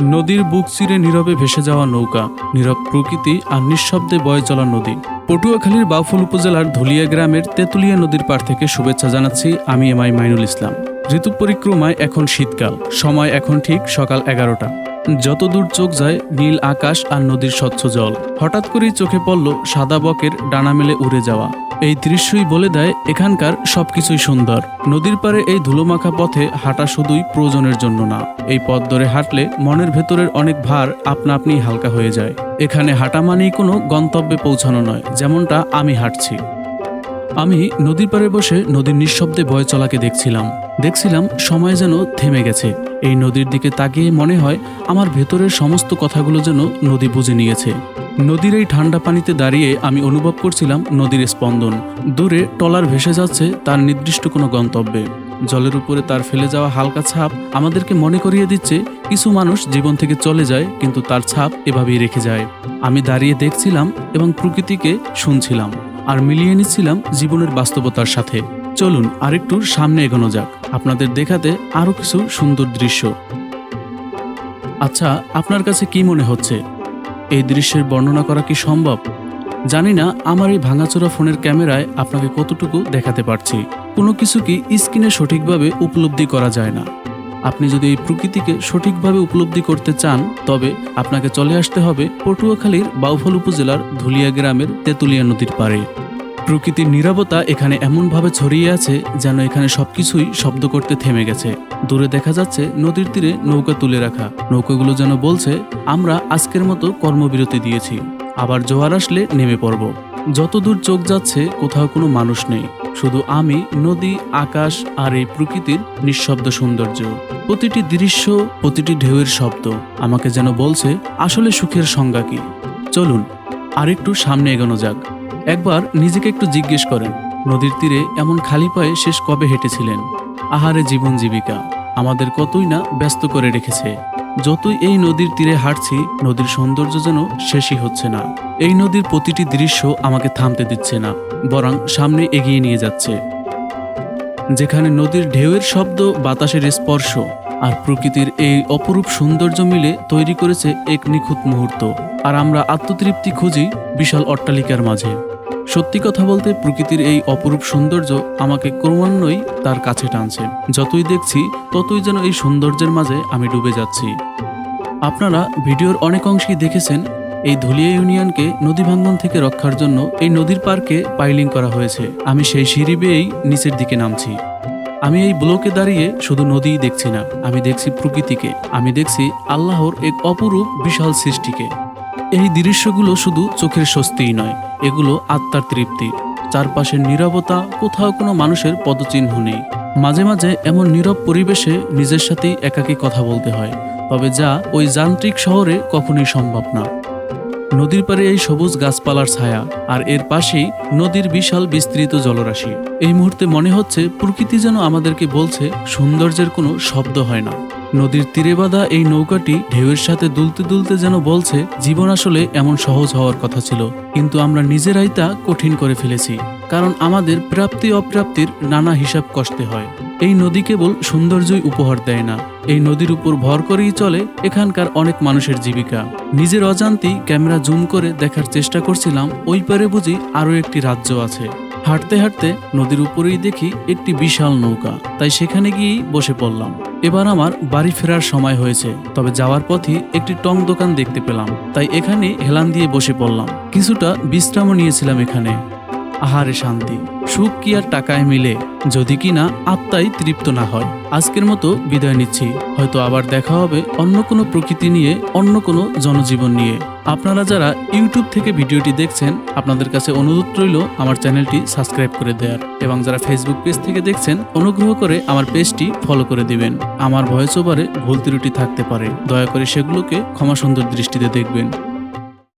নদীর বুক চিরে নীরবে ভেসে যাওয়া নৌকা, নীরব প্রকৃতি আর নিঃশব্দে বয়ে চলা নদী। পটুয়াখালীর বাউফল উপজেলার ধুলিয়া গ্রামের তেঁতুলিয়া নদীর পাড় থেকে শুভেচ্ছা জানাচ্ছি আমি এম আই মাইনুল ইসলাম। ঋতু পরিক্রমায় এখন শীতকাল, সময় এখন ঠিক সকাল 11টা। যত দূর চোখ যায় নীল আকাশ আর নদীর স্বচ্ছ জল। হঠাৎ করেই চোখে পড়ল সাদা বকের ডানা মেলে উড়ে যাওয়া। এই দৃশ্যই বলে দেয় এখানকার সবকিছুই সুন্দর। নদীর পাড়ে এই ধুলোমাখা পথে হাঁটা শুধুই প্রয়োজনের জন্য না, এই পথ ধরে হাঁটলে মনের ভেতরের অনেক ভার আপনা আপনি হালকা হয়ে যায়। এখানে হাঁটা মানেই কোনো গন্তব্যে পৌঁছানো নয়, যেমনটা আমি হাঁটছি। আমি নদীর পাড়ে বসে নদীর নিঃশব্দে বয়ে চলাকে দেখছিলাম সময় যেন থেমে গেছে। এই নদীর দিকে তাকিয়ে মনে হয় আমার ভেতরের সমস্ত কথাগুলো যেন নদী বুঝে নিয়েছে। নদীর এই ঠান্ডা পানিতে দাঁড়িয়ে আমি অনুভব করছিলাম নদীর স্পন্দন। দূরে ট্রলার ভেসে যাচ্ছে তার নির্দিষ্ট কোনো গন্তব্যে। জলের উপরে তার ফেলে যাওয়া হালকা ছাপ আমাদেরকে মনে করিয়ে দিচ্ছে কিছু মানুষ জীবন থেকে চলে যায়, কিন্তু তার ছাপ এভাবেই রেখে যায়। আমি দাঁড়িয়ে দেখছিলাম এবং প্রকৃতিকে শুনছিলাম আর মিলিয়ে নিচ্ছিলাম জীবনের বাস্তবতার সাথে। চলুন আরেকটু সামনে এগোনো যাক, আপনাদের দেখাতে আরো কিছু সুন্দর দৃশ্য। আচ্ছা, আপনার কাছে কি মনে হচ্ছে? এই দৃশ্যের বর্ণনা করা কি সম্ভব? জানি না আমার এই ভাঙাচোরা ফোনের ক্যামেরায় আপনাকে কতটুকু দেখাতে পারছি। কোনো কিছু কি স্ক্রিনে সঠিকভাবে উপলব্ধি করা যায় না। আপনি যদি এই প্রকৃতিকে সঠিকভাবে উপলব্ধি করতে চান, তবে আপনাকে চলে আসতে হবে পটুয়াখালীর বাউফল উপজেলার ধুলিয়া গ্রামের তেঁতুলিয়া নদীর পাড়ে। প্রকৃতির নীরবতা এখানে এমনভাবে ছড়িয়ে আছে যেন এখানে সবকিছুই শব্দ করতে থেমে গেছে। দূরে দেখা যাচ্ছে নদীর তীরে নৌকা তুলে রাখা। নৌকাগুলো যেন বলছে আমরা আজকের মতো কর্মবিরতি দিয়েছি, আবার জোয়ার আসলে নেমে পড়ব। যত দূর চোখ যাচ্ছে কোথাও কোনো মানুষ নেই, শুধু আমি, নদী, আকাশ আর এই প্রকৃতির নিঃশব্দ সৌন্দর্য। প্রতিটি দৃশ্য, প্রতিটি ঢেউয়ের শব্দ আমাকে যেন বলছে আসলে সুখের সংজ্ঞা কি। চলুন আরেকটু সামনে এগোনো যাক। একবার নিজেকে একটু জিজ্ঞেস করেন, নদীর তীরে এমন খালি পায়ে শেষ কবে হেঁটেছিলেন? আহারে জীবন জীবিকা আমাদের কতই না ব্যস্ত করে রেখেছে। যতই এই নদীর তীরে হাঁটছি, নদীর সৌন্দর্য যেন শেষই হচ্ছে না। এই নদীর প্রতিটি দৃশ্য আমাকে থামতে দিচ্ছে না, বরং সামনে এগিয়ে নিয়ে যাচ্ছে। যেখানে নদীর ঢেউয়ের শব্দ, বাতাসের স্পর্শ আর প্রকৃতির এই অপরূপ সৌন্দর্য মিলে তৈরি করেছে এক নিখুঁত মুহূর্ত। আর আমরা আত্মতৃপ্তি খুঁজি বিশাল অট্টালিকার মাঝে। সত্যি কথা বলতে প্রকৃতির এই অপরূপ সৌন্দর্য আমাকে ক্রমান্বয়েই তার কাছে টানছে। যতই দেখছি ততই যেন এই সৌন্দর্যের মাঝে আমি ডুবে যাচ্ছি। আপনারা ভিডিওর অনেক অংশেই দেখেছেন এই ধুলিয়া ইউনিয়নকে নদী ভাঙ্গন থেকে রক্ষার জন্য এই নদীর পার্কে পাইলিং করা হয়েছে। আমি সেই সিঁড়ি বেয়েই নিচের দিকে নামছি। আমি এই ব্লকে দাঁড়িয়ে শুধু নদীই দেখছি না, আমি দেখছি প্রকৃতিকে, আমি দেখছি আল্লাহর এক অপরূপ বিশাল সৃষ্টিকে। এই দৃশ্যগুলো শুধু চোখের স্বস্তিই নয়, এগুলো আত্মার তৃপ্তি। চারপাশের নীরবতা, কোথাও কোনো মানুষের পদচিহ্ন নেই। মাঝে মাঝে এমন নীরব পরিবেশে নিজের সাথেই একাকী কথা বলতে হয়, তবে যা ওই যান্ত্রিক শহরে কখনোই সম্ভব না। নদীর পাড়ে এই সবুজ গাছপালার ছায়া, আর এর পাশেই নদীর বিশাল বিস্তৃত জলরাশি। এই মুহূর্তে মনে হচ্ছে প্রকৃতি যেন আমাদেরকে বলছে সৌন্দর্যের কোনো শব্দ হয় না। নদীর তীরে বাঁধা এই নৌকাটি ঢেউয়ের সাথে দুলতে দুলতে যেন বলছে জীবন আসলে এমন সহজ হওয়ার কথা ছিল, কিন্তু আমরা নিজেরাই তা কঠিন করে ফেলেছি। কারণ আমাদের প্রাপ্তি অপ্রাপ্তির নানা হিসাব কষতে হয়। এই নদী কেবল সৌন্দর্যই উপহার দেয় না, এই নদীর উপর ভর করেই চলে এখানকার অনেক মানুষের জীবিকা। নিজের অজান্তেই ক্যামেরা জুম করে দেখার চেষ্টা করছিলাম ওই পারে বুঝি আরও একটি রাজ্য আছে। হাঁটতে হাঁটতে নদীর উপরেই দেখি একটি বিশাল নৌকা, তাই সেখানে গিয়েই বসে পড়লাম। এবার আমার বাড়ি ফেরার সময় হয়েছে, তবে যাওয়ার পথে একটি টং দোকান দেখতে পেলাম, তাই এখানে হেলান দিয়ে বসে পড়লাম। কিছুটা বিশ্রামও নিয়েছিলাম এখানে। আহারে শান্তি, সুখ কি আর টাকায় মিলে, যদি কিনা আত্মাই তৃপ্ত না হয়। আজকের মতো বিদায় নিচ্ছি, হয়তো আবার দেখা হবে অন্য কোনো প্রকৃতি নিয়ে, অন্য কোনো জনজীবন নিয়ে। আপনারা যারা ইউটিউব থেকে ভিডিওটি দেখছেন, আপনাদের কাছে অনুরোধ রইল আমার চ্যানেলটি সাবস্ক্রাইব করে দেওয়ার, এবং যারা ফেসবুক পেজ থেকে দেখছেন অনুগ্রহ করে আমার পেজটি ফলো করে দিবেন। আমার ভয়েস ওভারে ভুল ত্রুটি থাকতে পারে, দয়া করে সেগুলোকে ক্ষমা সুন্দর দৃষ্টিতে দেখবেন।